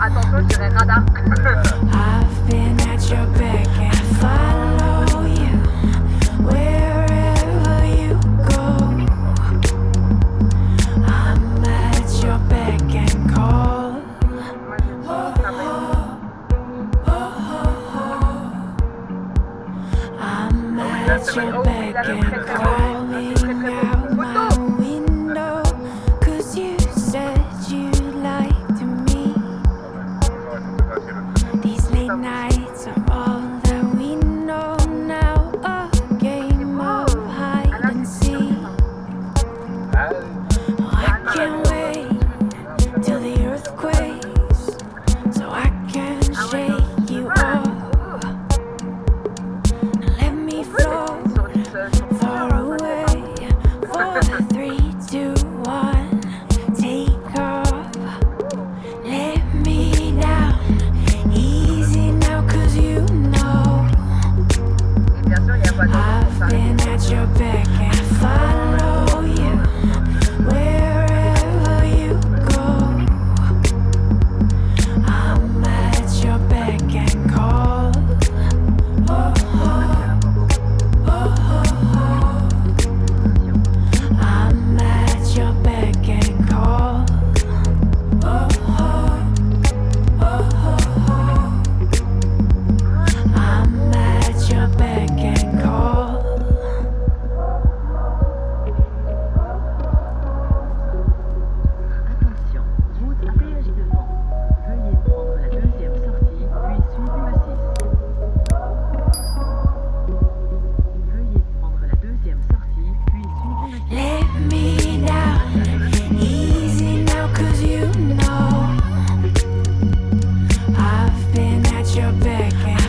Attention, je dirais radar. I've been at your back and follow you wherever you go. I'm at your back and call. I'm at your back and calling out my window, 'cause you said you liked me. These late nights are all that we know now, a game of hide and seek. Oh, I can't wait till the earth quakes, so I can shake you off. Now let me float far away. 4, 3, 2, 1, take off. Let me down. Easy now, 'cause you know Et bien sûr, il y a pas de I've been at your back and follow you wherever you go. I'm at your back and call. Oh, oh, oh, oh, oh. I'm at your back and call. Oh, oh, oh, oh, oh. I'm at your back and call. Attention, route à péage devant. Veuillez prendre la deuxième sortie, puis suivez le 6. Veuillez prendre la deuxième sortie, puis suivez le 6. Let me down, easy now, 'cause you know I've been at your back and